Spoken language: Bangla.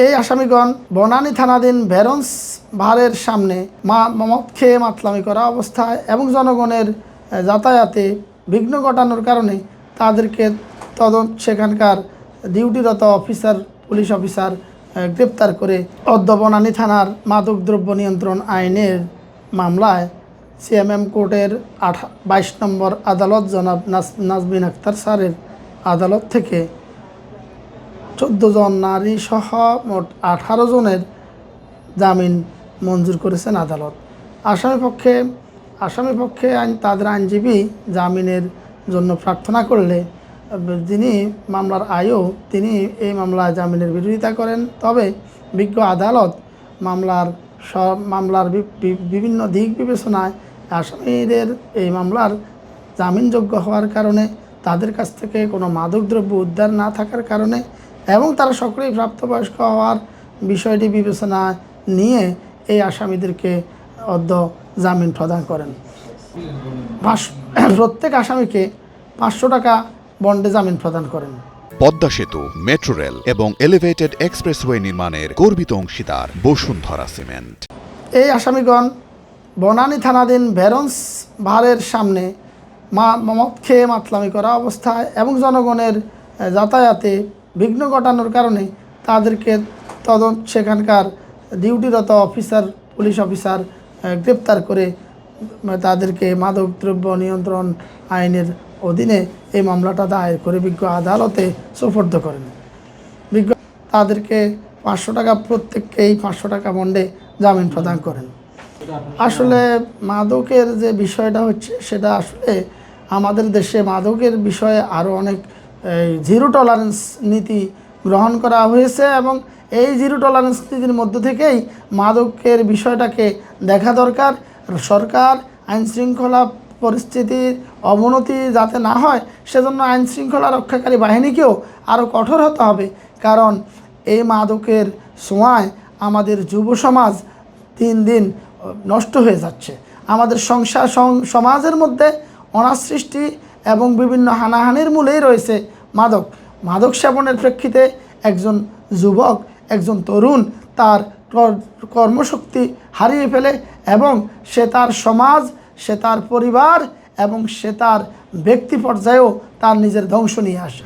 এই আসামিগণ বনানী থানাধীন ভেরন্স ভারের সামনে মদ খেয়ে মাতলামি করা অবস্থায় এবং জনগণের যাতায়াতে বিঘ্ন ঘটানোর কারণে তাদেরকে সেখানকার ডিউটিরত পুলিশ অফিসার গ্রেপ্তার করে বনানী থানার মাদকদ্রব্য নিয়ন্ত্রণ আইনের মামলায় সিএমএম কোর্টের 22 নম্বর আদালত জনাব নাজমিন আক্তার স্যারের আদালত থেকে 14 জন নারী সহ মোট 18 জনের জামিন মঞ্জুর করেছেন আদালত। আসামি পক্ষে তাদের আইনজীবী জামিনের জন্য প্রার্থনা করলে যিনি মামলার আয়ও তিনি এই মামলায় জামিনের বিরোধিতা করেন। তবে বিজ্ঞ আদালত মামলার বিভিন্ন দিক বিবেচনায় আসামিদের এই মামলার জামিনযোগ্য হওয়ার কারণে, তাদের কাছ থেকে কোনো মাদকদ্রব্য উদ্ধার না থাকার কারণে এবং তারা সকলেই প্রাপ্তবয়স্ক হওয়ার বিষয়টি বিবেচনায় নিয়ে এই আসামিদেরকে জামিন প্রদান করেন। প্রত্যেক আসামিকে 500 টাকা বন্ডে জামিন প্রদান করেন। পদ্মা সেতু, মেট্রো রেল এবং এলিভেটেড এক্সপ্রেসওয়ে নির্মাণের গর্বিত অংশীদার বসুন্ধরা সিমেন্ট। এই আসামিগণ বনানী থানাধীন ভেরন্স ভারের সামনে মদ খেয়ে মাতলামি করা অবস্থায় এবং জনগণের যাতায়াতে বিঘ্ন ঘটানোর কারণে তাদেরকে সেখানকার ডিউটিরত পুলিশ অফিসার গ্রেপ্তার করে তাদেরকে মাদকদ্রব্য নিয়ন্ত্রণ আইনের অধীনে এই মামলাটা দায়ের করে বিজ্ঞ আদালতে সোপর্দ করেন। বিজ্ঞ তাদেরকে 500 টাকা, প্রত্যেককেই 500 টাকা বন্ডে জামিন প্রদান করেন। আসলে মাদকের যে বিষয়টা হচ্ছে সেটা আসলে আমাদের দেশে মাদকের বিষয়ে আরও অনেক জিরো টলারেন্স নীতি গ্রহণ করা হয়েছে এবং এই জিরো টলারেন্স নীতির মধ্য থেকেই মাদকের বিষয়টাকে দেখা দরকার। সরকার আইনশৃঙ্খলা পরিস্থিতির অবনতি যাতে না হয় সেজন্য আইনশৃঙ্খলা রক্ষাকারী বাহিনীকেও আরও কঠোর হতে হবে, কারণ এই মাদকের ছোঁয়ায় আমাদের যুব সমাজ দিন দিন নষ্ট হয়ে যাচ্ছে। আমাদের সমাজের মধ্যে অনার সৃষ্টি এবং বিভিন্ন হানাহানির মূলেই রয়েছে মাদক সেবনের প্রেক্ষিতে একজন যুবক, একজন তরুণ তার কর্মশক্তি হারিয়ে ফেলে এবং সে তার সমাজ, সে তার পরিবার এবং সে তার ব্যক্তি পর্যায়েও তার নিজের ধ্বংস নিয়ে আসে।